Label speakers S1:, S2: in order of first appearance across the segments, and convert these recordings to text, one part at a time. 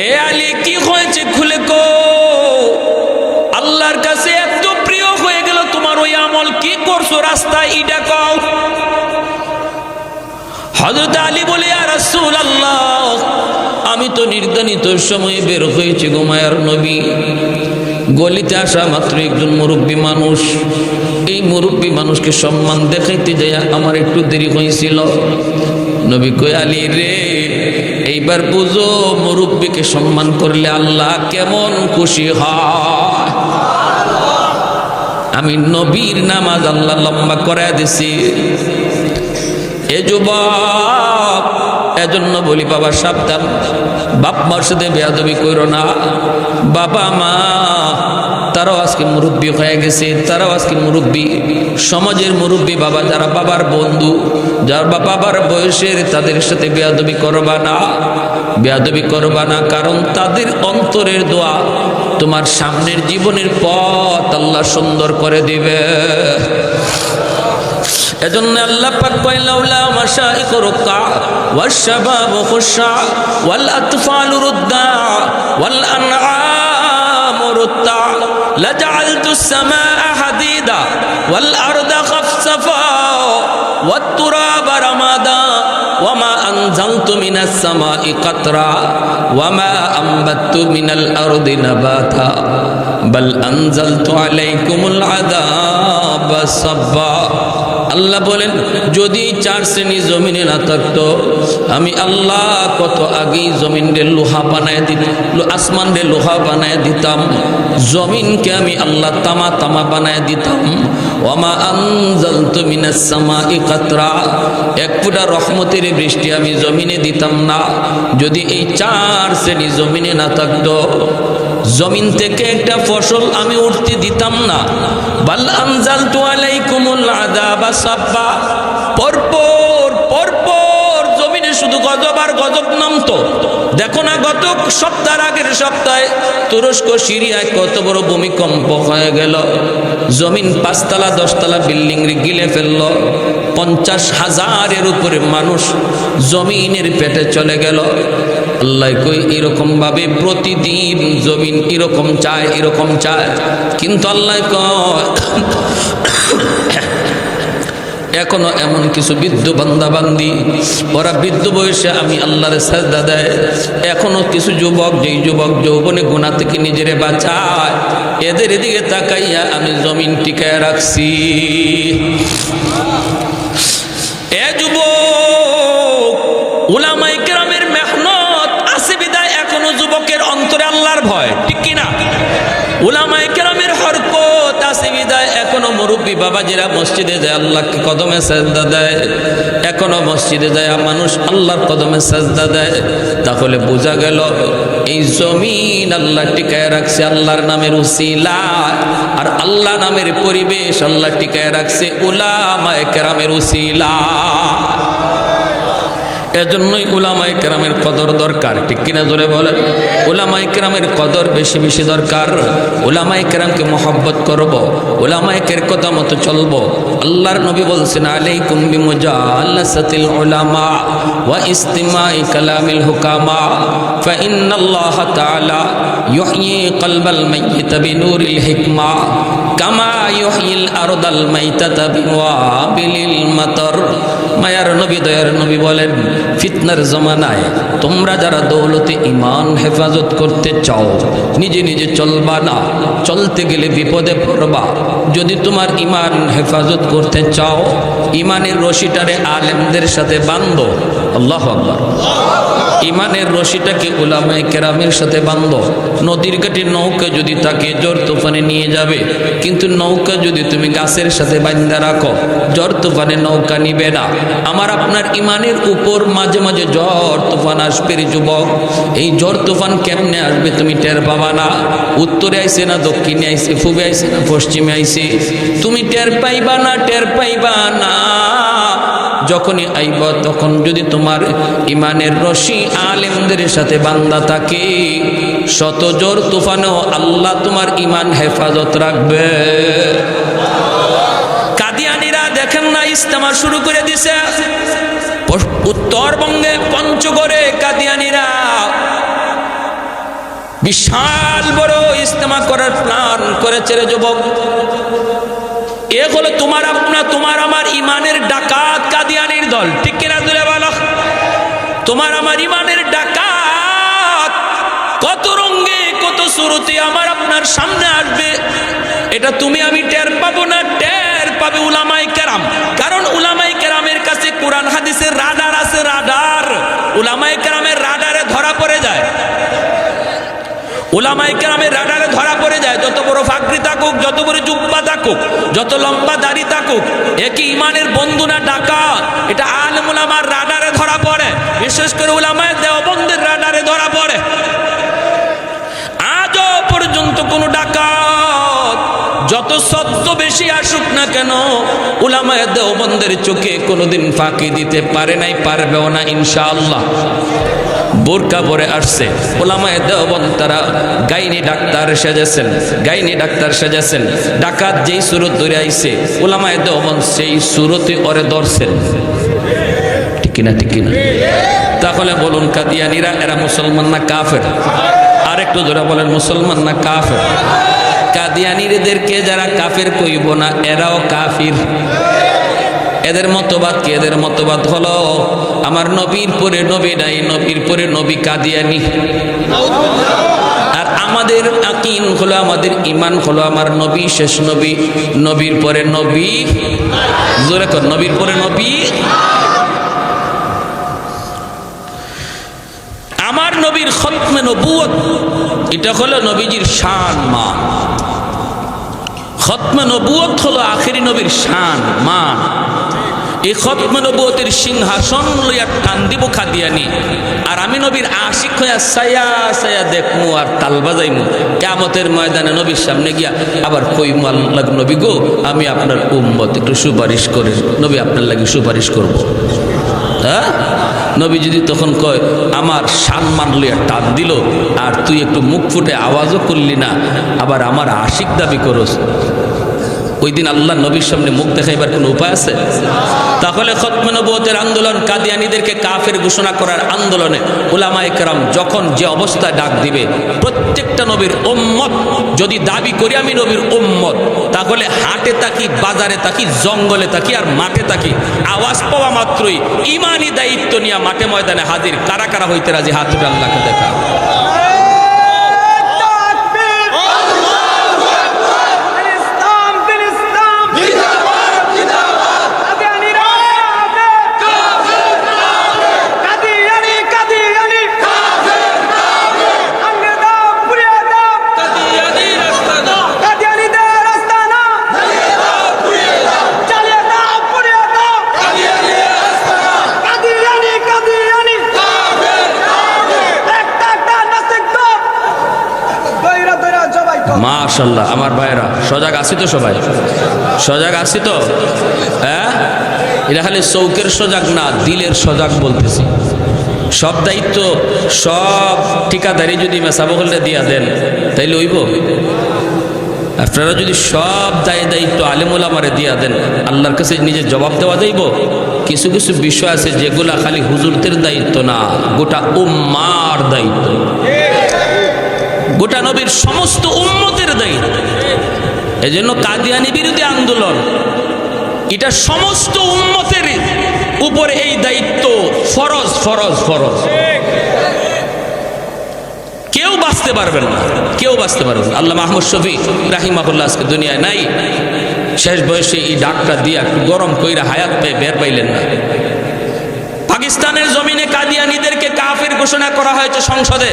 S1: এ আলী কি হয়েছে খুলে কো, আল্লাহর কাছে এত প্রিয় হয়ে গেল তোমার ওই আমল, কি করছো রাস্তায় ইটা কও। হযরত আলী বলে ইয়া রাসূলুল্লাহ, আমি তো নির্ধারিত সময়ে বের হয়েছি গো মায়ার নবী। গলিতে আসা মাত্র একজন মুরব্বী মানুষ, এই মুরব্বী মানুষকে সম্মান দেখাইতে যাই আমার একটু দেরি হয়েছিল। নবী কই আলী রে, এইবার বুঝো মুরব্বীকে সম্মান করলে আল্লাহ কেমন খুশি হয়। আমি নবীর নামাজ আল্লাহ লম্বা করে দিছি। এ যুবক, এজন্য বলি বাবা সাবধান, বাপ মার সাথে বেয়াদবি কইরো না। বাবা মা তারাও আজকে মুরব্বী হয়ে গেছে, তারাও আজকে মুরব্বী, সমাজের মুরব্বী বাবা, যারা বাবার বন্ধু, যারা বাবার বয়সের, তাদের সাথে বেয়াদবি করবা না, বেয়াদবি করবা না। কারণ তাদের অন্তরের দোয়া তোমার সামনের জীবনের পথ আল্লাহ সুন্দর করে দিবে। এজন্য আল্লাহ পাক কয় লাউলা মাশাইখ রুকা ওয়াশ শাবাবু খুশা ওয়াল আতফালু রুদ্দা ওয়াল আনআম রুত্তা লাজআলতুস সামাআ হাদিদা ওয়াল আরদা খাফসাফা ওয়াত তুরাবা রামাদা ওয়ামা আনজালতু মিনাস সামাই কাতরা ওয়ামা আমবাততু মিনাল আরদি নাবাতা বাল আনজালতু আলাইকুমুল আযাবা সাব্বা। আল্লাহ বলেন, যদি 4 শ্রেণী জমিনে না থাকতো, আমি আল্লাহ কত আগেই জমিনে লোহা বানায় দিতাম, আসমান রে লোহা বানায় দিতাম, জমিনকে আমি আল্লাহ তামা তামা বানায় দিতাম। ওয়ামা আনজালতু মিনাস সামাই কাতরা, এক ফোঁটা রহমতের বৃষ্টি আমি জমিনে দিতাম না, যদি এই 4 শ্রেণী জমিনে না থাকতো। জমিন থেকে একটা ফসল আমি উঠতে দিতাম না। বাল আনজালতু আলাইকুমুল আযাবা সাব্বা, পরপর পরপর জমিনে শুধু গজব আর গজব নামতো। দেখো না, গত সপ্তাহের আগের সপ্তাহে তুরস্ক সিরিয়ায় কত বড় ভূমিকম্প হয়ে গেল, জমিন 5 তলা 10 তলা বিল্ডিং গিলে ফেলল, 50,000-এর উপরে মানুষ জমিনের পেটে চলে গেল। আল্লাহ কই এরকম ভাবে প্রতিদিন জমিন এরকম চায়, এরকম চায়, কিন্তু আল্লাহ কয় এখনো এমন কিছু বৃদ্ধ বান্দা বান্দি, ওরা বৃদ্ধ বয়সে আমি আল্লাহর সাজদা দেয়। এখনো কিছু যুবক, যেই যুবক যৌবনে গুনাহ থেকে নিজেরে বাঁচায়, এদের দিকে তাকাইয়া আমি জমিন টিকায় রাখছি। এ যুবক, উলামায়ে কেরামের মেহনত আছে বিদায় এখনো যুবকের অন্তরে আল্লাহর ভয়, ঠিক কিনা? উলামায়ে কেরামের হরকত আছে বিদায় এখনো মুরব্বী বাবাজিরা মসজিদে যায়, আল্লাহকে কদমে সাজদা দেয়, এখনো মসজিদে যায় মানুষ আল্লাহর কদমে সাজদা দেয়। তাহলে বোঝা গেল এই জমিন আল্লাহ টিকায় রাখছে আল্লাহর নামের উসিলা, আর আল্লাহ নামের পরিবেশ আল্লাহ টিকায় রাখছে উলামায়ে কেরামের উসিলা। এজন্যই উলামায়ে কেরামের কদর দরকার, ঠিক কিনা জোরে বলেন? উলামায়ে কেরামের কদর বেশি বেশি দরকার। উলামায়ে কেরামকে মহব্বত করব, উলামায়ে কের কথা মতো চলব। আল্লাহর নবী বলছেন, আলাইকুম বিমুজালাসাতিল উলামা ওয়া ইস্তিমাই কালামিল হুকামা ফা ইন্নাল্লাহা তাআলা ইউহয়ি কলবাল মাইয়িত বিনূরিল হিকমা কামা ইউহয়িল আরদাল মাইতাতা বিওয়াবিলিল মাতর। মায়ার নবী, দয়ার নবী বলেন, ফিতনার জমানায় তোমরা যারা দৌলতে ঈমান হেফাজত করতে চাও, নিজে নিজে চলবা না, চলতে গেলে বিপদে পড়বা। যদি তোমার ঈমান হেফাজত করতে চাও, ঈমানের রশিটারে আলেমদের সাথে বাঁধো। আল্লাহু আকবার। ঈমানের রশিটাকে উলামায়ে কেরামের সাথে বাঁধো। নদীর ঘাটে নৌকা যদি থাকে ঝড় তুফানে নিয়ে যাবে, কিন্তু নৌকা যদি তুমি গাছের সাথে বাঁধা রাখো, ঝড় তুফানে নৌকা নিবে না। আমার আপনার ঈমানের উপর মাঝে মাঝে ঝড় তুফান আসবে রে যুবক। এই ঝড় তুফান কেমনে আসবে তুমি টের পাবা না। উত্তরে আইছে না দক্ষিণে আইছে, পূবে আইছে না পশ্চিমে আইছে, তুমি টের পাইবা না, টের পাইবা না। যখনই আইব তখন যদি তোমার ঈমানের রশি আলেমদের সাথে বান্ধা থাকে, শত ঝড় তুফানেও আল্লাহ তোমার ঈমান হেফাজত রাখবে। কাদিয়ানীরা দেখেন না ইজতেমা শুরু করে দিছে, উত্তরবঙ্গে পঞ্চগড়ে কাদিয়ানীরা বিশাল বড় ইজতেমা করার প্ল্যান করেছে রে যুবক। এ হলো তোমার আমার ইমানের ডাকাত কাদিয়ানির দল, ঠিক কিনা জোরে বলো? তোমার আমার ইমানের ডাকাত কত রঙে কত সুরতে আমার আপনার সামনে আসবে, এটা তুমি আমি টের পাবো না, টের পাবে উলামায়ে কেরাম। কারণ উলামায়ে কেরামের কাছে কোরআন হাদিসের রাডার আছে, রাডার। উলামায়ে কেরামের রাডারে ধরা পড়ে যায়, উলামায়ে কেরামের রাডারে ধরা পড়ে যায়। যত বড় ফাকরি থাকুক, যত বড় জুব্বা থাকুক, যত লম্বা দাড়ি থাকুক, একই ইমানের বন্ধু না ডাকাত, এটা আলেম উলামার রাডারে ধরা পড়ে। বিশেষ করে উলামায়ে দেওবন্দের রাডারে ধরা পড়ে। আজও পর্যন্ত কোন ডাকাত যত সত্য বেশি আসুক না কেন, উলামায়ে দেওবন্দের চোখে কোনোদিন ফাঁকি দিতে পারে নাই, পারবেও না ইনশাআল্লাহ। বোরকা পরে আসছে উলামায়ে দেওবন্দ, তারা গাইনি ডাক্তার সেজেছেন, গাইনি ডাক্তার সেজেছেন। ডাকাত যেই সুরত ধরে আইছে, উলামায়ে দেওবন্দ সেই সুরতে ওরে ধরছেন, ঠিক কিনা? ঠিক কিনা? তাহলে বলুন, কাদিয়ানীরা এরা মুসলমান না কাফের? আর একটু ধরে বলেন, মুসলমান না কাফের? কাদিয়ানীদেরকে যারা কাফের কইব না, এরাও কাফির। এদের মতবাদ কি? এদের মতবাদ হলো আমার নবীর পরে নবী নাই, নবীর পরে নবী কাদিয়ানী। আর আমাদের আকিন হলো, আমাদের ইমান হলো আমার নবী শেষ নবী, নবীর পরে নবী। জোরে কর, নবীর পরে নবী। আমার নবীর খতমে নবুয়ত, এটা হলো নবীজির শান মান। খতমে নবুয়ত হলো আখেরি নবীর শান মান। এই খতমে নবুয়তের সিংহাসন লইয়া টান দিব কাদিয়ানী, আর আমি নবীর আশিক হইয়া সায়া সায়া দেখমু আর তাল বাজাইমু। কিয়ামতের ময়দানে নবীর সামনে গিয়া আবার কইমু, আল্লাহ নবী গো, আমি আপনার উম্মত, একটু সুপারিশ করেন, নবী আপনার লাগি সুপারিশ করব। হ্যাঁ, নবী যদি তখন কয় আমার সম্মান লইয়া টান দিল, আর তুই একটু মুখ ফুটে আওয়াজও করলি না, আবার আমার আশিক দাবি করস, ওই দিন আল্লাহ নবীর সামনে মুখ দেখাইবার কোনো উপায় আছে? তাহলে খতমে নবুয়তের আন্দোলন, কাদিয়ানীদেরকে কাফের ঘোষণা করার আন্দোলনে উলামায়ে কেরাম যখন যে অবস্থায় ডাক দিবে, প্রত্যেকটা নবীর উম্মত যদি দাবি করি আমি নবীর উম্মত, তাহলে হাটে থাকি, বাজারে থাকি, জঙ্গলে থাকি আর মাঠে থাকি, আওয়াজ পাওয়া মাত্রই ইমানি দায়িত্ব নিয়ে মাঠে ময়দানে হাজির। কারা কারা হইতে রাজি? হাত উঠে আল্লাহকে দেখা। মাশাআল্লাহ, আমার ভাইরা সজাগ আছি তো? সবাই সজাগ আছি তো? হ্যাঁ, এটা খালি চৌকের সজাগ না, দিলের সজাগ বলতেছি। সব দায়িত্ব, সব ঠিকাদারি যদি মেসাবকলে দিয়া দেন তাইলে হইব? আপনারা যদি সব দায়িত্ব আলেম ওলামারে দিয়া দেন, আল্লাহর কাছে নিজের জবাব দেওয়া যাইব? কিছু কিছু বিষয় আছে যেগুলা খালি হুজুরদের দায়িত্ব না, গোটা উম্মার দায়িত্ব, গোটা নবীর সমস্ত উম্মতের দায়িত্ব। এজন্য কাদিয়ানী বিরোধী আন্দোলন, এটা সমস্ত উম্মতের উপরে এই দায়িত্ব ফরজ ফরজ ফরজ। কেউ বাঁচতে পারবেন না, কেউ বাঁচতে পারবেন না। আল্লামা আহমদ শফী রাহিমাহুল্লাহ আজকে দুনিয়ায় নাই, শেষ বয়সে এই ডাকটা দিয়া একটু গরম কইরা হায়াত পেয়ে বের পাইলেন না। পাকিস্তানের জমিনে কাদিয়ানীদেরকে কাফের ঘোষণা করা হয়েছে সংসদে,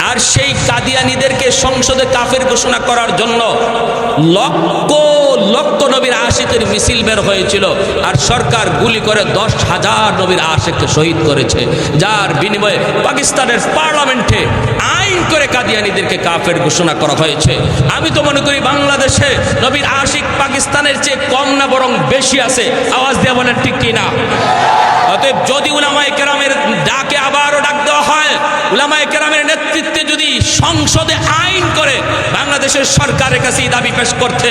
S1: আর সেই কাদিয়ানীদেরকে সংসদে কাফের ঘোষণা করার জন্য লক্ষ লক্ষ নবীর আশিকের মিছিল বের হয়েছিল, আর সরকার গুলি করে 10,000 নবীর আশিককে শহীদ করেছে, যার বিনিময়ে পাকিস্তানের পার্লামেন্টে আইন করে কাদিয়ানীদেরকে কাফের ঘোষণা করা হয়েছে। আমি তো মনে করি বাংলাদেশে নবীর আশিক পাকিস্তানের চেয়ে কম না বরং বেশি আছে। আওয়াজ দিয়ে বলেন ঠিক কিনা? অতএব যদি উলামায়ে কেরামের ডাকে আবারও ডাক দেওয়া হয়, উলামায়ে কেরামের নেতৃত্বে যদি সংসদে আইন করে বাংলাদেশের সরকারের কাছে দাবি পেশ করতে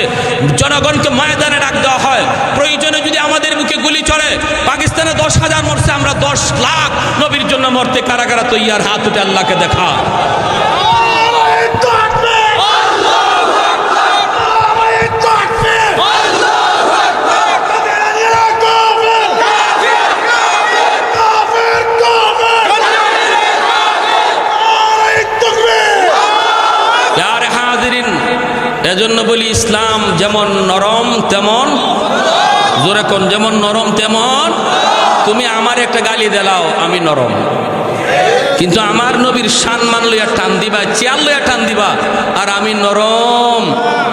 S1: জনগণকে ময়দানে ডাক দেওয়া হয়, প্রয়োজনে যদি আমাদের মুখে গুলি চলে, পাকিস্তানে 10,000 মরছে, আমরা 10 লাখ নবীর জন্য মরতে কারা কারা তৈয়ার? হাত উঠে আল্লাহকে দেখা। এজন্য বলি ইসলাম যেমন নরম তেমন, জোরে কোন, যেমন নরম তেমন। তুমি আমার একটা গালি দেলাও, আমি নরম, কিন্তু আমার নবীর সম্মান লইয়া টান দিবা, চেয়ার লইয়া টান দিবা, আর আমি নরম।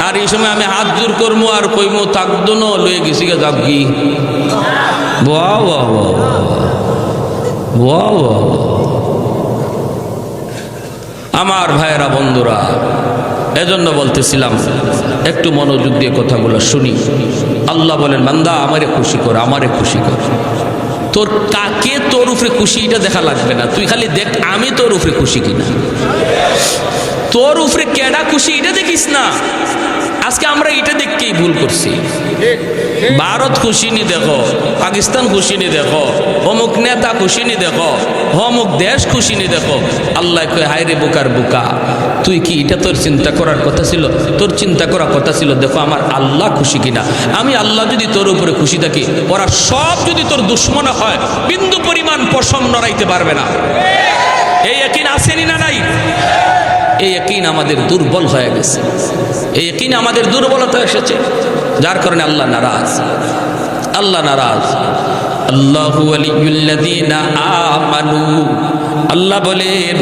S1: আর এই সময় আমি হাত জোর করবো আর কইমো থাকতো ন লয়ে গেছি গে যাবি। বাহ বাহ বাহ বাহ। আমার ভাইয়েরা বন্ধুরা, এজন্য বলতেছিলাম একটু মনোযোগ দিয়ে কথাগুলো শুনি। আল্লাহ বলেন, বান্দা আমারে খুশি কর, আমারে খুশি কর। তোর কাকে তোর উপরে খুশি এটা দেখা লাগবে না, তুই খালি দেখ আমি তোর উপরে খুশি কিনা। তোর উপরে কেডা খুশি এটা দেখিস না। আজকে আমরা এটা দেখকেই ভুল করছি। ভারত খুশি নি দেখো, পাকিস্তান খুশি নি দেখো, অমুক নেতা খুশি নি দেখো, অমুক দেশ খুশি নি দেখো। আল্লাহ কয়, হায় রে বোকার বোকা, তুই কি এটা তোর চিন্তা করার কথা ছিল? তোর চিন্তা করার কথা ছিল দেখো আমার আল্লাহ খুশি কিনা। আমি আল্লাহ যদি তোর উপরে খুশি থাকি, ওরা সব যদি তোর দুশ্মন হয়, বিন্দু পরিমাণ পশম নড়াইতে পারবে না। এই ইয়াকিন আসেনি না নাই? এই ইয়াকিন আমাদের দুর্বল হয়ে গেছে, এই ইয়াকিন আমাদের দুর্বলতা এসেছে, যার কারণে আল্লাহ নারাজ। আল্লাহ নারাজ। আল্লাহু ওয়ালিয়ুল্লাযীনা আমানু, আল্লাহ বলেন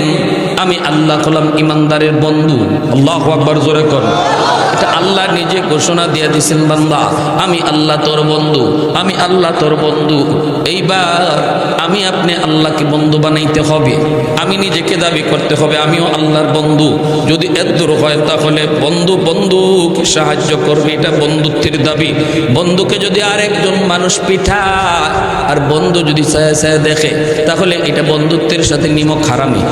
S1: আমি আল্লাহ হলাম ইমানদারের বন্ধু। আল্লাহু আকবার, জোরে কর। এটা আল্লাহ নিজে ঘোষণা দিয়ে দিয়েছেন, বান্দা আমি আল্লাহ তোর বন্ধু, আমি আল্লাহ তোর বন্ধু। এইবার আমি আপনি আল্লাহকে বন্ধু বানাইতে হবে, আমি নিজেকে দাবি করতে হবে আমিও আল্লাহর বন্ধু। যদি এদূর হয় তাহলে বন্ধু বন্ধুকে সাহায্য করবে, এটা বন্ধুত্বের দাবি। বন্ধুকে যদি আরেকজন মানুষ পিঠায় আর বন্ধু যদি ছায়া ছায়া দেখে, তাহলে এটা বন্ধুত্বের সাথে নিমক হারামি।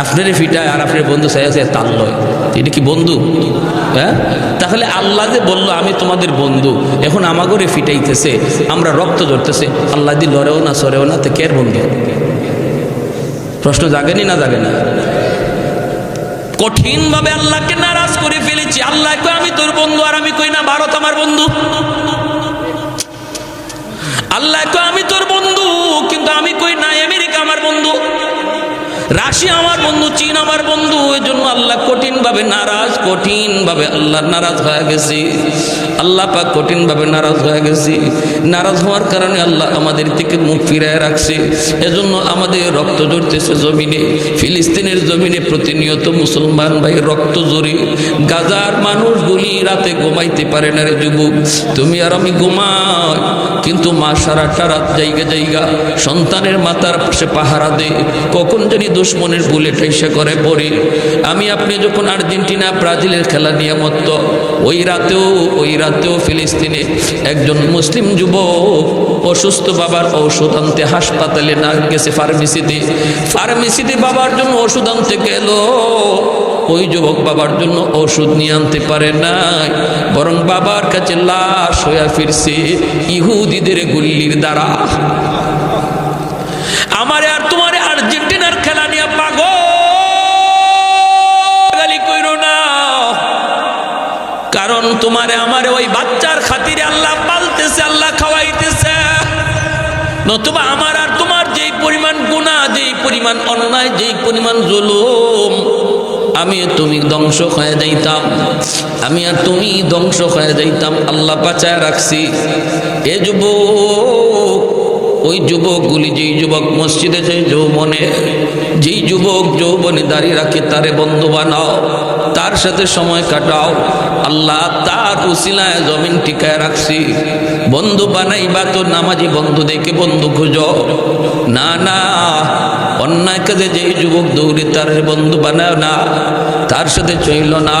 S1: আপনারে ফিটায় আর আপনার বন্ধু ছায়া ছায়া তাল লয়, এটা কি বন্ধু? হ্যাঁ, তাহলে আল্লাহ যে বললো আমি তোমাদের বন্ধু, এখন আমাগরে ফিটাইতেছে, আমরা রক্ত ধরতেছে, আল্লাহ দি লড়েও না সরেও না, তো কের বন্ধু? প্রশ্ন জাগেনি না জাগে না? কঠিন ভাবে আল্লাহকে নারাজ করে ফেলেছি। আল্লাহ কই আমি তোর বন্ধু, আর আমি কই না ভারত আমার বন্ধু। আল্লাহ কই আমি তোর বন্ধু, কিন্তু আমি কই না আমেরিকা আমার বন্ধু, রাশিয়া আমার বন্ধু, চীন আমার বন্ধু। এই জন্য আল্লাহ কঠিন ভাবে নারাজ, কঠিন ভাবে আল্লাহ নারাজ হয়ে গেছি। আল্লাহ পাক কঠিন ভাবে নারাজ হয়ে গেছি। নারাজ হওয়ার কারণে আল্লাহ আমাদের থেকে মুখ ফিরায় রাখছে। এজন্য আমাদের রক্ত ঝরতেছে জমিনে, ফিলিস্তিনের জমিনে প্রতিনিয়ত মুসলমান ভাই রক্ত ঝরে। গাজার মানুষগুলি রাতে ঘুমাইতে পারে না রে যুবক, তুমি আর আমি ঘুমাই, কিন্তু মা সারাটা রাত জায়গা জায়গা সন্তানের মাথার পাশে পাহারা দে, কখন জানি দুশ্মনের বুলেট এসে করে পড়ি। আমি আপনি যখন আর্জেন্টিনা ব্রাজিলের খেলা নিয়ে মত্ত, ওই রাতেও ফিলিস্তিনে একজন মুসলিম যুবক অসুস্থ বাবার ঔষধ আনতে হাসপাতালে না গেছে, ফার্মেসিতে বাবার জন্য ওষুধ আনতে গেল। ওই যুবক বাবার জন্য ওষুধ নিয়ে আনতে পারে নাই, বরং বাবার কাছে লাশ হয়ে ফিরছে ইহুদিদের গুল্লির দ্বারা। আমারে আর তোমারে আর্জেন্টিনার খেলা নিয়ে পাগল কইরো না, কারণ তোমারে আমারে ওই বাচ্চার খাতিরে আল্লাহ পালতেছে, আল্লাহ খাওয়াইতেছে। নতুবা আমার আর তোমার যেই পরিমাণ গুনাহ, যেই পরিমাণ অন্যায়, যেই পরিমাণ জুলুম, আমি তুমি ধ্বংস হয়ে যাইতাম, আমি আর তুমি ধ্বংস হয়ে যাইতাম। আল্লাহ বাঁচায় রাখছি। এ যুবক, ওই যুবকগুলি, যেই যুবক মসজিদে যায় যৌবনে, যেই যুবক যৌবনে দাঁড়িয়ে রাখে, তারে বন্ধু বানাও, তার সাথে সময় কাটাও। আল্লাহ তার উসিলায় জমিন টিকায় রাখছি। বন্ধু বানাইবা তো নামাজি বন্ধু দেখে বন্ধু খুঁজো না, না অন্যায় কাজে যেই যুবক দৌড়ে তার বন্ধু বানাও না, তার সাথে চইল না।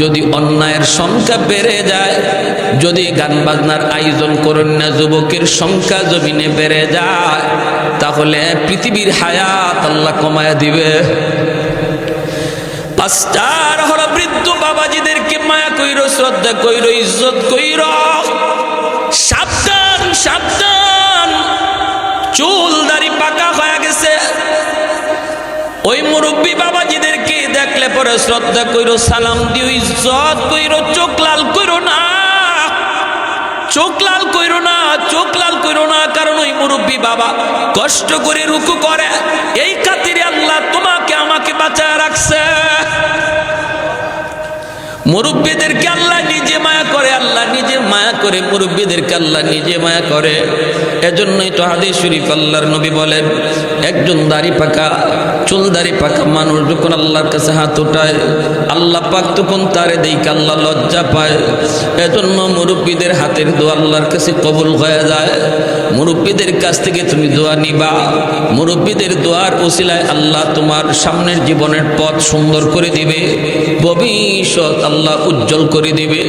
S1: যদি অন্যায়ের সংখ্যা বেড়ে যায়, যদি গান বাজনার আয়োজন করেন না, যুবকের সংখ্যা জমিনে বেড়ে যায়, তাহলে পৃথিবীর হায়াত আল্লাহ কমায়া দিবে। পাঁচটার হলো বৃদ্ধ বাবাজিদেরকে মায়া কইরো, শ্রদ্ধা কইরো, ইজ্জত কইরো। সাবধান সাবধান, চুল দাড়ি পাকা হয়ে গেছে, ওই মুরব্বী বাবাজিদেরকে দেখলে পরে শ্রদ্ধা কইরো, সালাম দিও, ইজ্জত কইরো, চোখ লাল কইরো না, চোখ লাল কইরো না, চোখ লাল কইরো না। কারণ ওই মুরব্বী বাবা কষ্ট করে রুকু করে, এই খাতিরে আল্লাহ তোমাকে আমাকে বাঁচায় রাখছে। মুরব্বীদেরকে আল্লাহ নিজে মায়া করে, আল্লাহ নিজে মায়া করে, মুরব্বীদেরকে আল্লাহ নিজে মায়া করে। এজন্যই তো হাদিস শরীফ আল্লাহর নবী বলেন, একজন দাড়ি পাকা, চুল দাড়ি পাকা মানুষ যখন আল্লাহর কাছে হাত উঠায়, আল্লাহ পাক তখন তারে দেখে আল্লাহ লজ্জা পায়। এজন্য মুরব্বীদের হাতের দোয়া আল্লাহর কাছে কবুল হয়ে যায়। মুরব্বীদের কাছ থেকে তুমি দোয়া নিবা, মুরব্বীদের দোয়ার ওসিলায় আল্লাহ তোমার সামনের জীবনের পথ সুন্দর করে দিবে, ভবিষ্যৎ আল্লাহ উজ্জ্বল করে দিবে।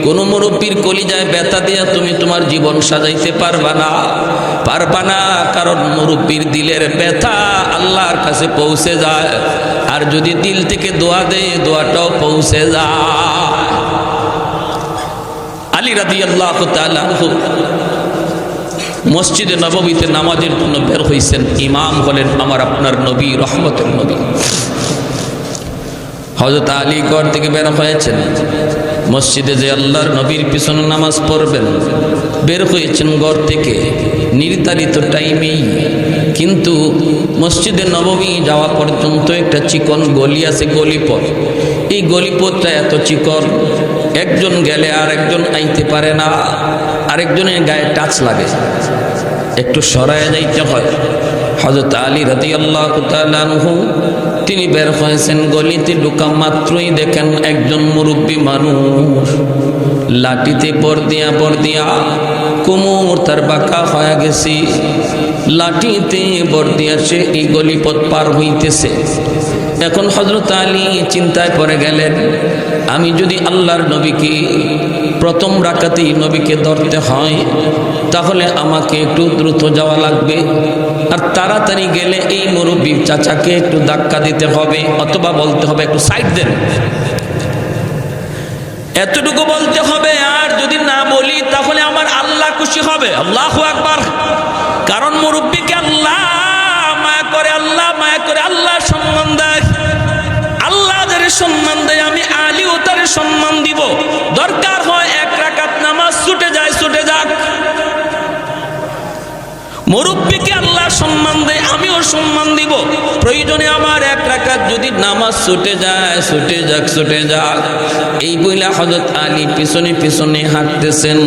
S1: কোন মুরব্বীর কলিজায় ব্যথা দিয়া তুমি তোমার জীবন সাজাইতে পারবা না, পারবা না, কারণ মুরব্বীর দিলের ব্যথা আল্লাহর কাছে পৌঁছে যায়। আর যদি দিল থেকে দোয়া দেয়, দোয়াটাও পৌঁছে যায়। আলী রাদিয়াল্লাহু তাআলা আনহু মসজিদে নববীতে নামাজের জন্য বের হয়েছেন। ইমাম হলেন আমার আপনার নবী, রহমতের নবী হযরত আলী। ঘর থেকে বের হয়েছেন মসজিদে যে আল্লাহর নবীর পিছনে নামাজ পড়বেন। বের হয়েছেন ঘর থেকে নির্ধারিত টাইমেই, কিন্তু মসজিদে নববী যাওয়া পর্যন্ত একটা চিকন গলি আছে, গলিপথ। এই গলিপথটা এত চিকন, একজন গেলে আর একজন আইতে পারে না, আরেকজনের গায়ে টাচ লাগে, একটু সরায় যাইতে হয়। হযরত আলী রাদিয়াল্লাহু তাআলা আনহু তিনি বের হয়েছেন, গলিতে ঢোকা মাত্রই দেখেন একজন মুরব্বী মানুষ লাঠিতে বর দিয়া কোমর তার বাঁকা হয়ে গেছে, লাঠিতে বর দিয়া সে এই গলিপথ পার হইতেছে। এখন হযরত আলী চিন্তায় পড়ে গেলেন, আমি যদি আল্লাহর নবীকে প্রথম রাকাতেই নবীকে ধরতে হয়, তাহলে আমাকে একটু দ্রুত যাওয়া লাগবে, আর তাড়াতাড়ি গেলে এই মুরব্বী চাচাকে একটু ধাক্কা দিতে হবে, অথবা বলতে হবে একটু সাইড দেন, এতটুকু বলতে হবে। আর যদি না বলি তাহলে আমার আল্লাহ খুশি হবে। আল্লাহু আকবার। কারণ মুরব্বীকে আল্লাহ মায়া করে, আল্লাহ মায়া করে, আল্লাহ সম্মান দেয়, আল্লাহ যারে সম্মান দেয় আমি আলীও তারে সম্মান দিব। দরকার হয় এক রাকাত নামাজ ছুটে যায়, ছুটে যাক। মুরব্বীকে আল্লাহ সম্মান দেয়, আমিও সম্মান দিব। প্রয়োজনে আমার এক রাকাত যদি নামাজ ছুটে যায়, ছুটে যাক, ছুটে যাক। এই বইলা হযরত আলী পিছনে পিছনে হাঁটতেছেন।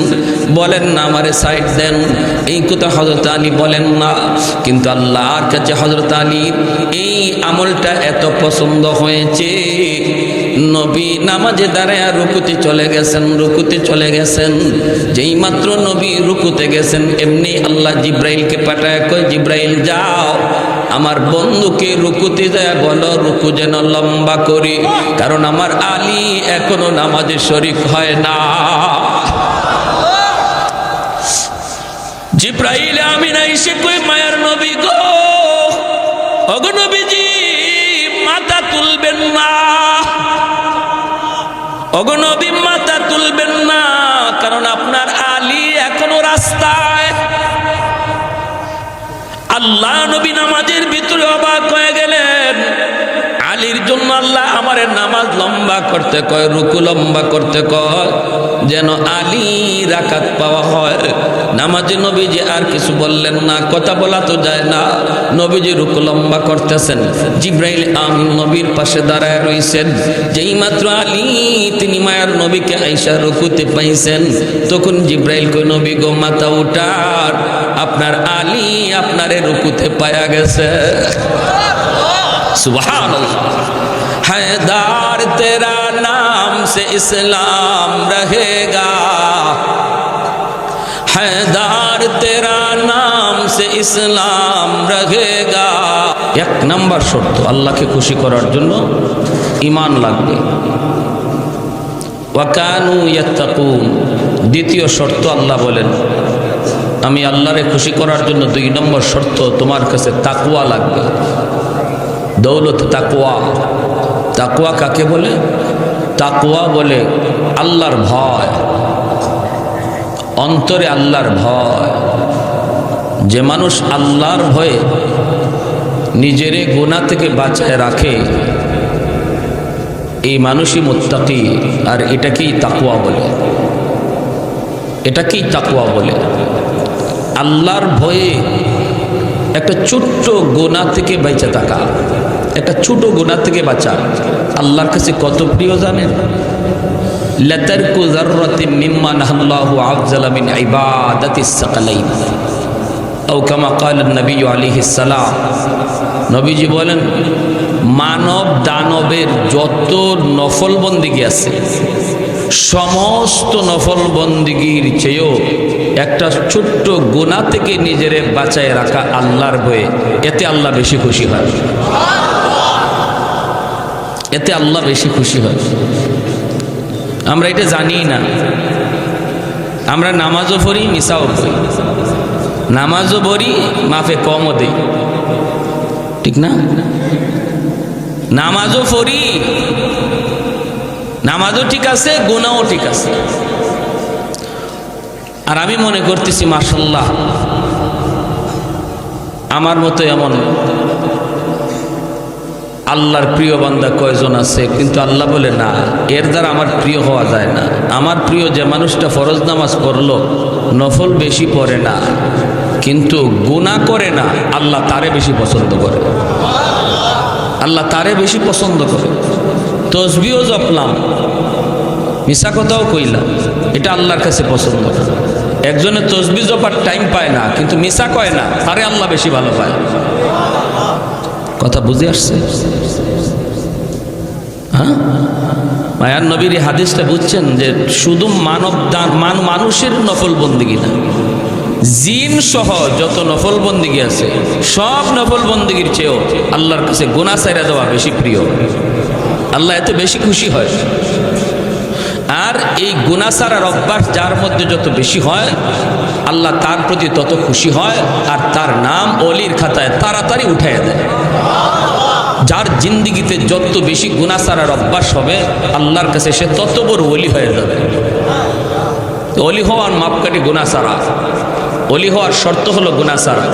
S1: বলেন না আমারে সাইড দেন, এই কথা হযরত আলী বলেন না। কিন্তু আল্লাহর কাছে হযরত আলীর এই আমলটা এত পছন্দ হয়েছে, নবী নামাজে দাঁড়ায় রুকুতে চলে গেছেন, রুকুতে চলে গেছেন। যেই মাত্র নবী রুকুতে গেছেন, এমনি আল্লাহ জিব্রাইলকে পাঠায় কয়, জিব্রাইল যাও আমার বন্ধুকে রুকুতে যায় বলো রুকু যেন লম্বা করি, কারণ আমার আলী এখনো নামাজে শরীক হয় না। জিব্রাইল আমিন এসে কই, মায়ার নবী গো, ওগো নবীজি মাথা তুলবেন না, ওগো নবী মাথা তুলবেন না, কারণ আপনার আলী এখনো রাস্তায়। আল্লাহ নবী নামাজের ভিতরে অবাক হয়ে গেলেন। আলীর জন্য আল্লাহ আমারে নামাজ লম্বা করতে কয়, রুকু লম্বা করতে কয়, যেন আলী রাকাত পাওয়া হয়। নামাজে নবীজি আর কিছু বললেন না, কথা বলা তো যায় না। নবীজি রুকু লম্বা করতেছেন, জিব্রাইল আমিন নবীর পাশে দাঁড়ায় রইছেন। যেই মাত্র আলী তিনি মায়ার নবীকে আইসা রুকুতে পাইছেন, তখন জিব্রাইল কই, নবী গো মাথা উঠান, আপনার আলী আপনারে রুকুতে পায়া গেছে। সুবহানাল্লাহ। हैदार तेरा नाम से इस्लाम रहेगा, हैदार तेरा नाम से इस्लाम रहेगा। एक नंबर शर्त আল্লাহকে খুশি করার জন্য ঈমান লাগবে। ওয়াকানু ইয়াত্তাকুন, দ্বিতীয় শর্ত আল্লাহ বলেন আমি আল্লাহরে খুশি করার জন্য 2 নম্বর শর্ত, তোমার কাছে তাকওয়া লাগবে। দৌলত তাকওয়া। তাকওয়া কাকে বলে? তাকওয়া বলে আল্লাহর ভয়, অন্তরে আল্লাহর ভয়। যে মানুষ আল্লাহর ভয়ে নিজেরে গুনাহ থেকে বাঁচায় রাখে, এই মানুষই মুত্তাকি। আর এটাকেই তাকওয়া বলে, এটাকেই তাকওয়া বলে। আল্লাহর ভয়ে একটা ছোট্ট গুনাহ থেকে বাঁচা থাকা, একটা ছোট গুনাহ থেকে বাঁচা আল্লাহর কাছে কত প্রিয় জানেন? লাতারকু যাররাতিন মিম্মা নাহাল্লাহু আযজালা মিন ইবাদাতিস সাকালাইন আও কামা ক্বালা নবী আলাইহিস সালাম। নবীজি বলেন, মানব দানবের যত নফল বন্দিগি আছে সমস্ত নফল বন্দিগির চেয়েও একটা ছোট্ট গুনাহ থেকে নিজেরে বাঁচায় রাখা আল্লাহর ভয়ে, এতে আল্লাহ বেশি খুশি হয়। এতে আল্লাহ বেশি খুশি হয়। আমরা এটা জানি না। আমরা নামাজও পড়ি, মিসাও পড়ি, নামাজও পড়ি, মাফে কমও দেই, ঠিক না? নামাজও পড়ি, নামাজও ঠিক আছে, গুনাহও ঠিক আছে। আর আমি মনে করতেছি মাশাআল্লাহ আমার মতো এমন আল্লাহর প্রিয় বান্দা কয়জন আছে, কিন্তু আল্লাহ বলে না, এর দ্বারা আমার প্রিয় হওয়া যায় না। আমার প্রিয় যে মানুষটা ফরজ নামাজ পড়লো, নফল বেশি পড়ে না, কিন্তু গুনাহ করে না, আল্লাহ তারে বেশি পছন্দ করে। আল্লাহ তারে বেশি পছন্দ করে। তসবিহও জপলাম, মিশা কথাও কইলাম, এটা আল্লাহর কাছে পছন্দ না। একজনে তসবিহ জপার টাইম পায় না, কিন্তু মিশা কয় না, তারে আল্লাহ বেশি ভালো পায়। কথা বুঝে আসছে? হ্যাঁ, মায়ার নবীর এই হাদিসটা বুঝছেন যে শুধু মানুষের নফল বন্দিগি না, জিন সহ যত নফল বন্দিগি আছে সব নফল বন্দিগির চেয়েও আল্লাহর কাছে গুনাহ ছাইরা দেওয়া বেশি প্রিয়। আল্লাহ এত বেশি খুশি হয়। আর এই গুনাহ ছাড়ার অভ্যাস যার মধ্যে যত বেশি হয়, আল্লাহ তার প্রতি তত খুশি হয়, আর তার নাম ওলির খাতায় তাড়াতাড়ি উঠাইয়া দেয়। যার জিন্দিগিতে যত বেশি গুনাহ ছাড়ার অভ্যাস হবে, আল্লাহর কাছে সে তত বড় ওলি হয়ে যাবে। ওলি হওয়ার মাপকাঠি গুনাহ ছাড়া। ওলি হওয়ার শর্ত হলো গুনাহ ছাড়া।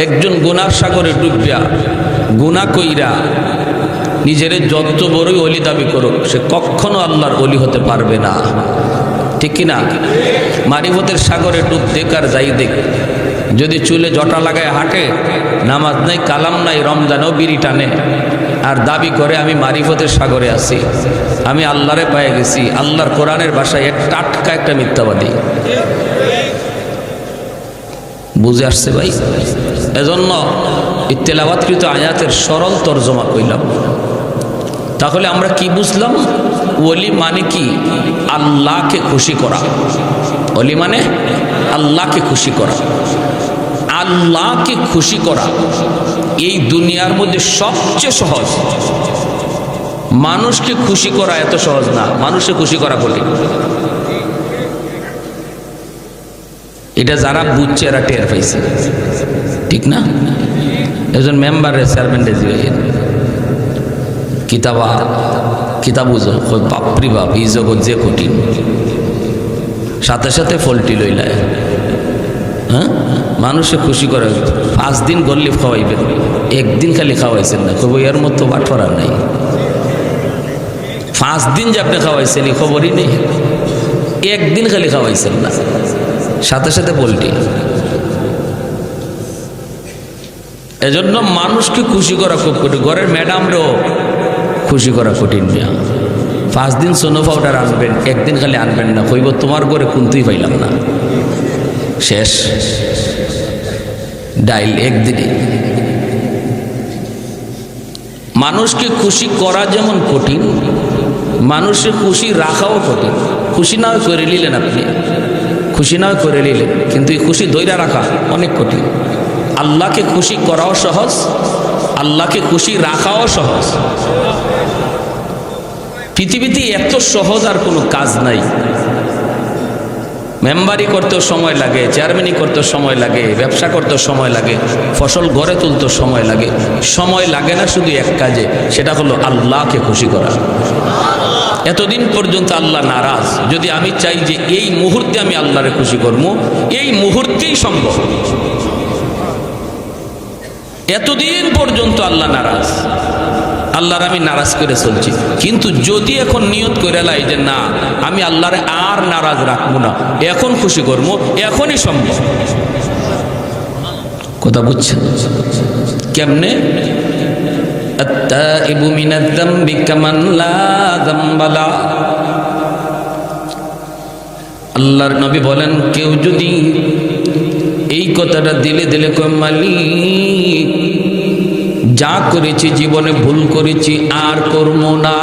S1: একজন গুনার সাগরে ডুবিয়া গুনাহ কইরা নিজেরে যত বড়ই ওলি দাবি করুক, সে কখনো আল্লাহর ওলি হতে পারবে না, ঠিক কিনা? মারিফতের সাগরে ডুব দেখ আর যাই দেখ, যদি চুলে জটা লাগায় হাঁটে, নামাজ নাই, কালাম নাই, রমজানেও বিড়ি টানে, আর দাবি করে আমি মারিফতের সাগরে আছি, আমি আল্লাহরে পেয়ে গেছি, আল্লাহর কোরআনের ভাষায় টাটকা একটা মিথ্যাবাদী। বুঝে আসছে ভাই? এজন্য তেলাওয়াতকৃত আয়াতের সরল তর্জমা কইলাম। তাহলে আমরা কি বুঝলাম? ওলি মানে কি? আল্লাহকে খুশি করা। ওলি মানে আল্লাহকে খুশি করা। আল্লাহকে খুশি করা এই দুনিয়ার মধ্যে সবচেয়ে সহজ। মানুষকে খুশি করা এত সহজ না, মানুষকে খুশি করা কঠিন। এটা যারা বুঝছে এরা টের পাইছে, ঠিক না? একজন মেম্বারের চেয়ারম্যানরে দিবেন কিতাব বাপরি বাপ, এই জগৎ যে কঠিন, সাথে সাথে ফলটি লইলায়। হ্যাঁ, মানুষে খুশি করে 5 দিন গল্লি খাওয়াইবেন, একদিন খালি খাওয়াইছেন না, খবর এর মতো বাটফারা নাই। 5 দিন যে আপনি খাওয়াইছেন এই খবরই নেই, একদিন খালি খাওয়াইছেন না, সাথে সাথে পোল্ট্রি। এজন্য মানুষকে খুশি করা খুব কঠিন। ঘরের ম্যাডামরাও খুশি করা কঠিন। 5 দিন সোনো পাউডার আনবেন, একদিন খালি আনবেন না, কইব তোমার ঘরে কুন্তুই পাইলাম না, শেষ। ডাইল একদিনে। মানুষকে খুশি করা যেমন কঠিন, মানুষের খুশি রাখাও কঠিন। খুশি না করে নিলেন আপনি, খুশি না করে নিলেন, কিন্তু এই খুশি ধইরা রাখা অনেক কঠিন। আল্লাহকে খুশি করাও সহজ, আল্লাহকে খুশি রাখাও সহজ। পৃথিবীতে এত সহজ আর কোনো কাজ নাই। মেম্বারি করতেও সময় লাগে, চেয়ারম্যানি করতেও সময় লাগে, ব্যবসা করতেও সময় লাগে, ফসল গড়ে তুলতেও সময় লাগে। সময় লাগে না শুধু এক কাজে, সেটা হলো আল্লাহকে খুশি করা। এতদিন পর্যন্ত আল্লাহ নারাজ। যদি আমি চাই যে এই মুহূর্তে আমি আল্লাহরে খুশি করব, এই মুহূর্তেই সম্ভব। এতদিন পর্যন্ত আল্লাহ নারাজ, আল্লাহর আমি নারাজ করে চলছি। কিন্তু যদি এখন নিয়ত করে লাই যে না, আমি আল্লাহরে আর নারাজ রাখবো না, এখন খুশি করবো, এখনই সম্ভব। কথা বুঝছেন? কেমনে? আত্তাইবু মিনাজ যামবি কামান লা যামবা লা। আল্লাহর নবী বলেন, কেউ যদি এই কথাটা দিলে দিলে কয় মালিক যা করেছি জীবনে ভুল করেছি আর করব না,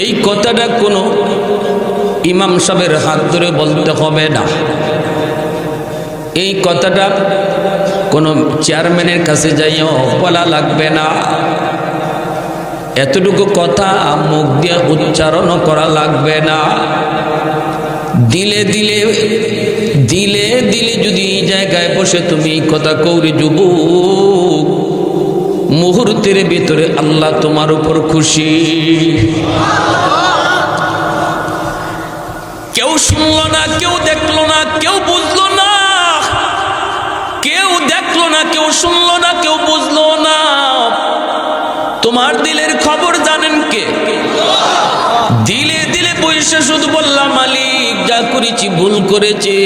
S1: এই কথাটা কোনো ইমাম সাহেবের হাত ধরে বলতে হবে না, এই কথাটা কোনো চেয়ারম্যানের কাছে যাইও বলা লাগবে না, এতটুকু কথা মুখ দিয়ে উচ্চারণ করা লাগবে না। দিলে দিলে দিলে দিলে যদি এই জায়গায় বসে তুমি কথা কৌরি যুবক, মুহূর্তের ভিতরে আল্লাহ তোমার উপর খুশি। কেউ শুনলো না, কেউ দেখলো না, কেউ বুঝলো না, কেউ দেখলো না, কেউ শুনলো না, কেউ বুঝলো না, তোমার দিলের খবর জানেন কে? দিলে দিলে পয়সা শুধু বললাম মালিক যা করেছি ভুল করেছি,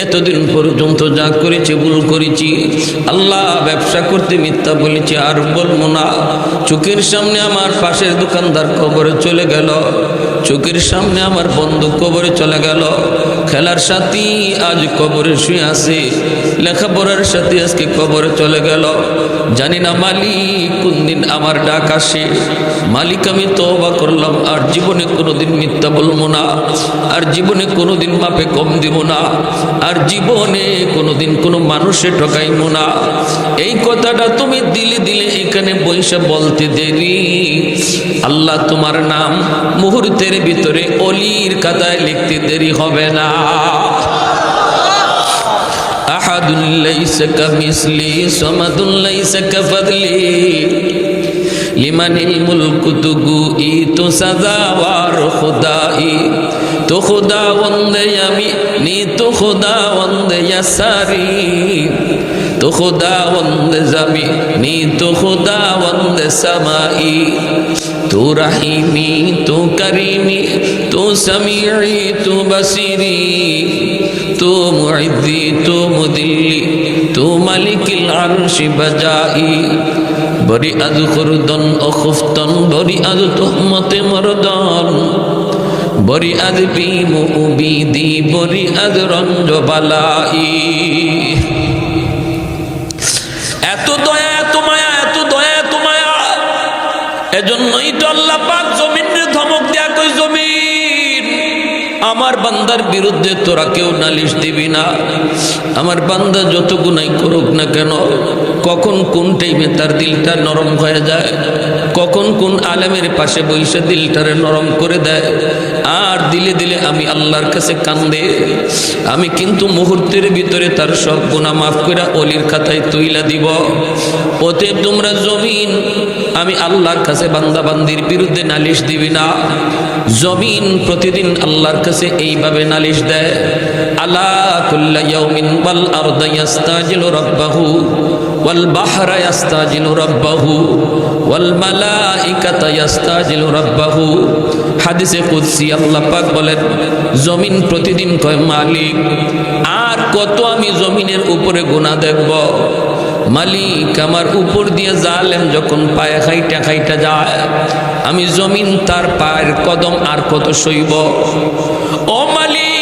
S1: এতদিন পর্যন্ত যা করেছি ভুল করেছি, আল্লাহ ব্যবসা করতে মিথ্যা বলেছি আর বলবো না, চোখের সামনে আমার পাশের দোকানদার কবরে চলে গেল, চোখের সামনে আমার বন্ধু কবরে চলে গেল, খেলার সাথী আজ কবরে শুয়ে আছে, লেখাপড়ার সাথী আজকে কবরে চলে গেল, জানি না মালিক কোন দিন আমার ডাক আসে। মালিক আমি তওবা করলাম, আর জীবনে কোনোদিন মিথ্যা বলবো না, আর জীবনে কোনোদিন মাপে কম দিব না, আর জীবনে কোনোদিন কোনো মানুষে ঠকাইবো না। এই কথাটা তুমি দিলে দিলে এখানে বৈশা বলতে দেরি, আল্লাহ তোমার নাম মুহূর্তের ভিতরে অলির খাতায় লিখতে দেরি হবে না। আহাদুন লাইসা কামিসলি সামাদুন লাইসা কাফাদলি লিমানিল মুলকু তুগুই তো সাজাওয়ার খুদাই তো খুদাওয়ান্দে আমি নি তো খুদাওয়ান্দে ইয়াসারি তো খুদাওয়ান্দে জামি নি তো খুদাওয়ান্দে সামাই তো রাহিমি তো করিমি তো সামিঈ তো বসিরি তো মুইদ্দি তো মুদিল্লি তো মালিকিল আরশি বাজাই বরি আজ খুরদন ও খুফতন বরি আজ তুহমতে মরদন বরি আজ বিমু উবিদি বরি আজ রঞ্জ বালাই। এত দয়া এত মায়া, এত দয়া এত মায়া, এজন্যই তো আল্লাহ পাক জমিনে ধমক দেয়া কই, জমিন আমার বান্দার বিরুদ্ধে তোরা কেউ নালিশ দিবি না। আমার বান্দা যত গুনাহ করুক না কেন, কখন কোন টাইমে তার দিলটা নরম হয়ে যায়, কখন কোন আলেমের পাশে বসে দিলটারে নরম করে দেয়, আর দিলে দিলে আমি আল্লাহর কাছে কান্দে, আমি কিন্তু মুহূর্তের ভিতরে তার সব গুনাহ মাফ করে অলির খাতায় তুইলা দিব। অতএব তোমরা জমিন, আমি আল্লাহর কাছে বান্দা বান্দির বিরুদ্ধে নালিশ দিবি না। জমিন প্রতিদিন আল্লাহর কাছে এইভাবে নালিশ দেয়, আলা কুল্লা ইয়াউমিন ওয়াল আরদা ইয়াস্তাজিলু রাব্বাহু ওয়াল বাহরা ইয়াস্তাজিলু রাব্বাহু ওয়াল মালাইকাতা ইয়াস্তাজিলু রাব্বাহু। হাদিসে কুদসি আল্লাহ পাক বলেন, জমিন প্রতিদিন কয় মালিক আর কত আমি জমিনের উপরে গুনাহ দেখব, মালিক আমার উপর দিয়ে জালেম যখন পায়ে খাইটা খাইটা যায়, আমি জমিন তার পায়ের কদম আর কত সইব। ও মালিক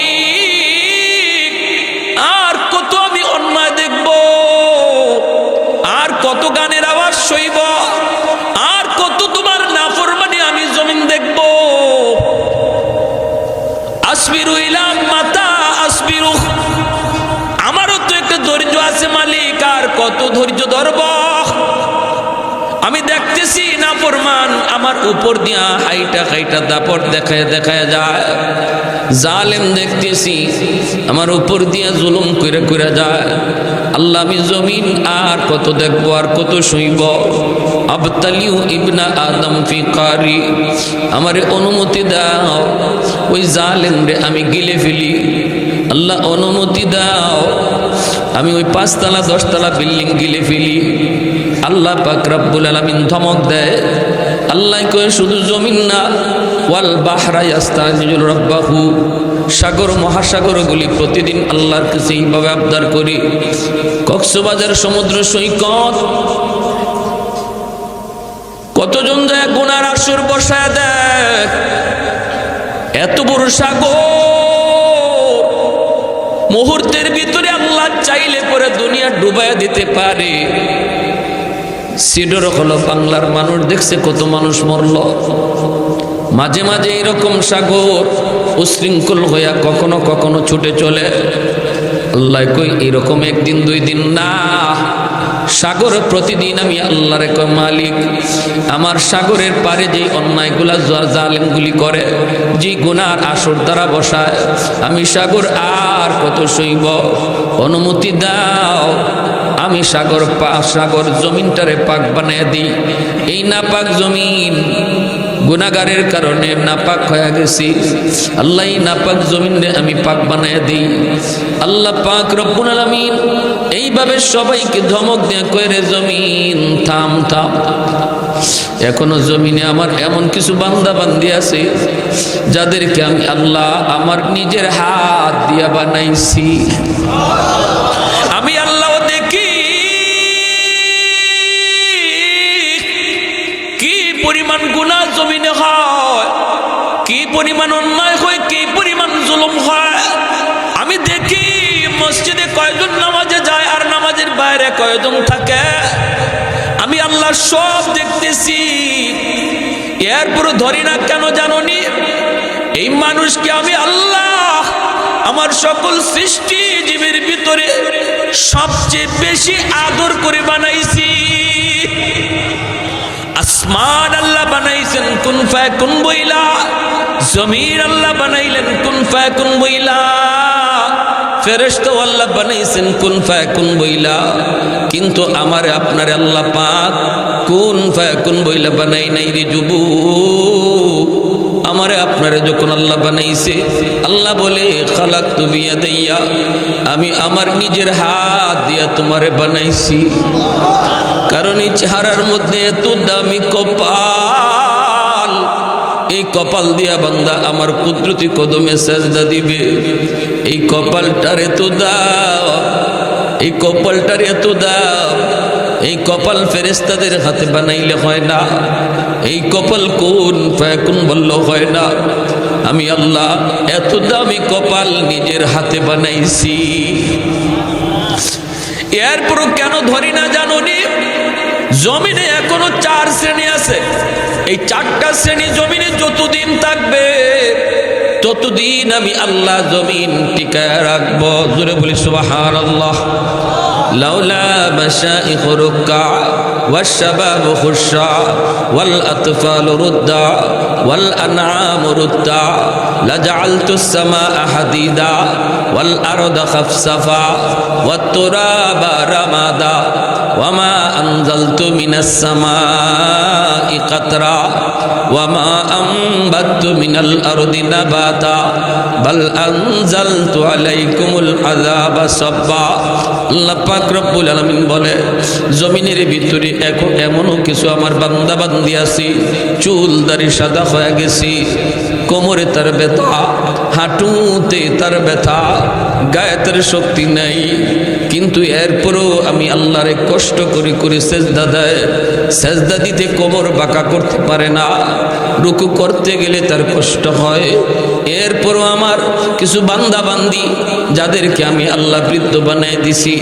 S1: আর কত আমি অন্যায় দেখব, আর কত গানের আওয়াজ সইব, আর কত তোমার নাফরমানি আমি জমিন দেখব। আসবিরু ইলা মাতা আসবিরু, আমারও তো একটা ধৈর্য আছে মালিক, আর কত ধৈর্য ধরব। আমি দেখতেছি না ফরমান আমার উপর দিয়া হাইটা খাইটা দাপট দেখায় দেখায় যায়, জালেম দেখতেছি আমার উপর দিয়া জুলুম করে করে যায়। আল্লাহ আমি জমিন আর কত দেখবো, আর কত শুইব। আবতালিউ ইবনা আদম ফি কারি, আমারে অনুমতি দাও ওই জালেম রে আমি গিলে ফেলি। আল্লাহ অনুমতি দাও আমি ওই 5 তলা 10 তলা বিল্ডিং গিলে ফেলি। আল্লাহ পাক রব্বুল আলামিন ধমক দেয়, আল্লাহ কয় শুধু জমিন না, ওয়াল বাহরা ইয়াস্তাজিলু রাব্বাহু, সাগর মহাসাগরগুলি প্রতিদিন আল্লাহর কাছে এইভাবে আবদার করি। কক্সবাজার সমুদ্র সৈকত কতজন যায় গুনার আসর বসায় দেয়, এত এত বড় সাগর, মুহূর্তের ভিতরে আল্লাহ চাইলে পরে দুনিয়া ডুবাইয়া দিতে পারে। সিডর হলো বাংলার মানুষ দেখছে কত মানুষ মরল। মাঝে মাঝে এরকম সাগর উশৃঙ্খল হইয়া কখনো কখনো ছুটে চলে। আল্লাহ কই এরকম একদিন দুই দিন না, সাগর প্রতিদিন আমি আল্লাহর কই মালিক, আমার সাগরের পারে যে অন্যায়গুলা জালেমগুলি করে, যে গুনার আসর দ্বারা বসায়, আমি সাগর আর কত সইব, অনুমতি দাও আমি সাগর জমিনটারে পাক বানিয়ে দিই। এই নাপাক জমিন গুনাহগারের কারণে নাপাক হয়ে গেছি, আল্লাহ এই নাপাক জমিনে আমি পাক বানিয়ে দিই। আল্লাহ পাক রব্বুল আলামিন এইভাবে সবাইকে ধমক দিয়ে কইরে জমিন থাম থাম। এখনো জমিনে আমার এমন কিছু বান্দা বান্দি আছে যাদেরকে আমি আল্লাহ আমার নিজের হাত দিয়া বানাইছি। আমি আল্লাহ দেখি কি পরিমাণ গুনাহ জমিনে হয়, কি পরিমাণ অন্যায় হয়, কি পরিমাণ জুলুম হয়। আমি দেখি মসজিদে কয়জন নামাজে যায় আর নামাজের বাইরে কয়জন থাকে। আমি আল্লাহ সব দেখতেছি, এরপর ধরি না কেন জানোনি? এই মানুষকে আমি আল্লাহ আমার সকল সৃষ্টি জীবের ভিতরে সবচেয়ে বেশি আদর করে বানাইছি। আসমান আল্লাহ বানাইছেন কুন ফায়াকুন বইলা, জমিন আল্লাহ বানাইলেন কুন ফায়াকুন বইলা, ফেরেশতা আল্লাহ বানাইছেন কুন ফায়াকুন বইলা। কিন্তু আমারে আপনারে আল্লাহ পাক কুন ফায়াকুন বইলা বানাই নাই রে যুবক। আমারে আপনারে যখন আল্লাহ বানাইছে, আল্লাহ বলে খালাকতু বিয়াদাইয়া, আমি আমার নিজের হাত দিয়া তোমারে বানাইছি। কারণ এই চেহারার মধ্যে এত দামি কপাল, এই কপাল দিয়া বান্দা আমার কুদরতি কদমে সেজদা দিবে। এই কপালটার এত দাম, এই কপালটার এত দাম। এই কপাল ফেরেশতাদের হাতে বানাইলে হয় না, এই কপাল কুন ফায়াকুন বললে হয় না। আমি আল্লাহ এত দামি কপাল নিজের হাতে বানাইছি। এরপরও কেন ধরি না জানোনি? জমিনে এখনো 4 শ্রেণী আছে। এই 4টা শ্রেণী জমিনে যতদিন থাকবে ততদিন আমি আল্লাহ জমিন টিকায় রাখবো। জোরে বলি সুবহানাল্লাহ। লাউলা মাশাইখ রুক্কা والشباب خشع والأطفال ردا والأنعام ردا لجعلت السماء حديدا والأرض خفصفا والتراب رمادا وما أنزلت من السماء قطرا وما أنبت من الأرض نباتا بل أنزلت عليكم العذاب صبا। আল্লাহ পাক রব্বুল আলামিন বলে জমিনের ভিতরে এখন এমনও কিছু আমার বান্দা বান্দি আছে, চুল দাড়ি সাদা হয়ে গেছি, কোমরে তার ব্যথা, হাঁটুতে তার ব্যথা, গায়ে তার শক্তি নাই, কিন্তু এরপরও আমি আল্লাহরে কষ্ট করে করে সেজদা দেয়। সেজদা দিতে কোমর বাঁকা করতে পারে না, রুকু করতে গেলে তার কষ্ট হয়। এরপরও আমার কিছু বান্দা বান্দি যাদেরকে আমি আল্লাহ বৃদ্ধ বানাই দিছি,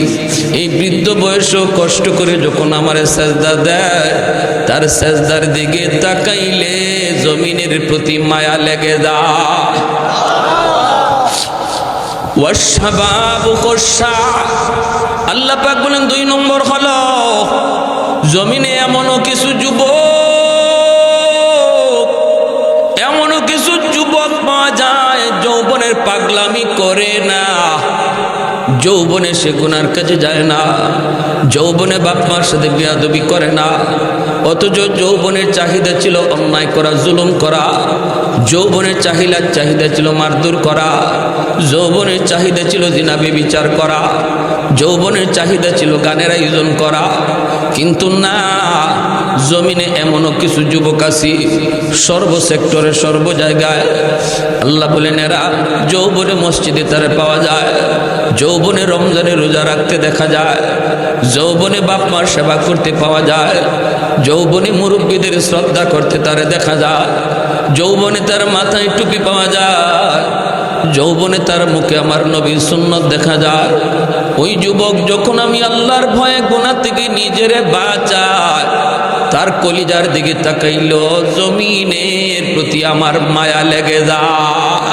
S1: এই বৃদ্ধ বয়সেও কষ্ট করে যখন আমার সেজদা দেয়, তার সেজদার দিকে তাকাইলে জমিনের প্রতি মায়া লেগে যায়। ওয়াশবাবু খুশা, আল্লাহ পাক বলেন 2 নম্বর হলো জমিনে এমনও কিছু যুবক, এমনও কিছু যুবক পাওয়া যায় যৌবনের পাগলামি করে না, যৌবনে সে গুনার কাছে যায় না, যৌবনে বাপ মার সাথে বেয়াদবি করে না, অথচ যৌবনের চাহিদা ছিল অন্যায় করা, জুলুম করা, যৌবনের চাহিদা ছিল মারধর করা, যৌবনের চাহিদা ছিল জিনা ব্যভিচার করা, যৌবনের চাহিদা ছিল গানের আয়োজন করা। কিন্তু না, জমিনে এমনও কিছু যুবক আছে সর্ব সেক্টরে সর্ব জায়গায়, আল্লাহ বলেন এরা যৌবনে মসজিদে তারে পাওয়া যায়, যৌবনে রমজানে রোজা রাখতে দেখা যায়, যৌবনে বাপ মার সেবা করতে পাওয়া যায়, যৌবনে মুরব্বীদের শ্রদ্ধা করতে তারে দেখা যায়, যৌবনে তার মাথায় টুপি পাওয়া যায়, যৌবনে তার মুখে আমার নবীর সুন্নত দেখা যায়। ওই যুবক যখন আমি আল্লাহর ভয়ে গুনাহ থেকে নিজেরে বাঁচায়, তার কলিজার দিকে তাকাইল, জমিনের প্রতি আমার মায়া লেগে যায়।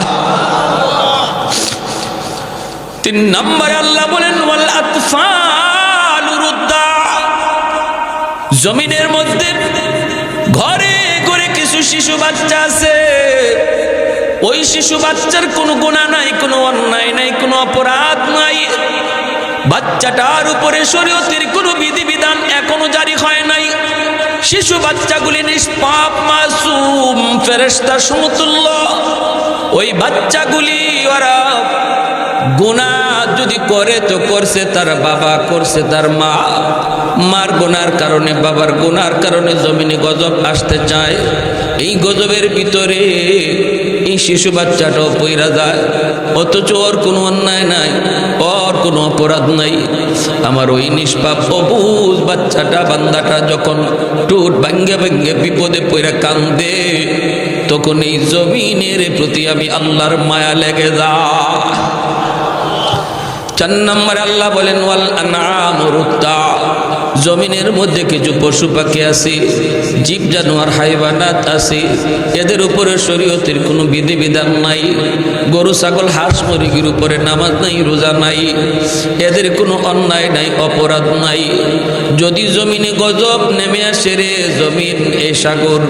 S1: 3 নম্বরে আল্লাহ বলেন ওয়াল আতফালু রুদ্দা, জমিনের মধ্যে ঘরে ঘরে কিছু শিশু বাচ্চা আছে, ওই শিশু বাচ্চার কোনো গুনাহ নাই, কোনো অন্যায় নাই, কোনো অপরাধ নাই। বাচ্চাটার উপরে শরীয়তের কোনো বিধিবিধান এখনো জারি হয় নাই। শিশু বাচ্চাগুলি নিষ্পাপ মাসুম ফেরেশতা সমতুল্য। ওই বাচ্চাগুলি ওরা গুনাহ যদি করে তো করছে তার বাবা, করছে তার মা। মার গুনার কারণে, বাবার গুনার কারণে জমিনে গজব আসতে চায়। এই গজবের ভিতরে এই শিশু বাচ্চাটাও পইরা যায়, অথচ ওর কোনো অন্যায় নাই, ওর কোনো অপরাধ নাই। আমার ওই নিষ্পাপ অবুঝ বাচ্চাটা, বান্দাটা যখন টুট ভাঙ্গে ভাঙ্গে বিপদে পইরা কান্দে, তখন এই জমিনের প্রতি আমি আল্লাহর মায়া লেগে যায়। 4 নম্বরে আল্লাহ বলেন ওয়াল আনআমু রুদ্দা, জমিনের মধ্যে কিছু পশু পাখি আছে, জীব জানোয়ার হাইওয়ানাত আছে, এদের উপরে শরীয়তের কোনো বিধিবিধান নাই। গরু ছাগল হাঁস মুরগির উপরে নামাজ নাই, রোজা নাই, এদের কোনো অন্যায় নাই, অপরাধ নাই। যদি জমিনে গজব নেমে আসে রে জমিন, এই সাগর,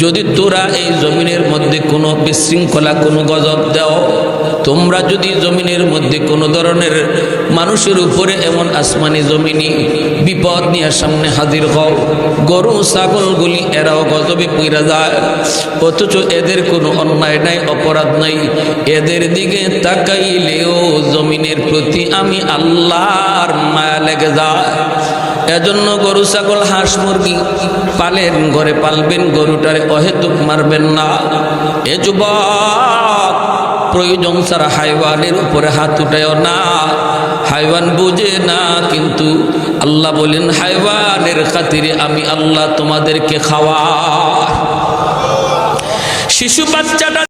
S1: যদি তোরা এই জমিনের মধ্যে কোনো বিশৃঙ্খলা, কোনো গজব দাও, তোমরা যদি জমিনের মধ্যে কোনো ধরনের মানুষের উপরে এমন আসমানি জমিনি বিপদ নিয়ে সামনে হাজির হও, গরু ছাগলগুলি এরাও গজবে পইরা যায়, অথচ এদের কোনো অন্যায় নাই, অপরাধ নাই। এদের দিকে তাকাইলেও জমিনের প্রতি আমি আল্লাহর মায়া লেগে যায়। এজন্য গরু ছাগল হাঁস মুরগি পালেন, ঘরে পালবেন, গরুটারে অহেতুক মারবেন না। এ যুবক, প্রয়োজন ছাড়া হাইওয়ানের উপরে হাত উঠায়ও না। হাইওয়ান বুঝে না, কিন্তু আল্লাহ বলেন হাইওয়ানের খাতিরে আমি আল্লাহ তোমাদেরকে খাওয়া। শিশু বাচ্চাটা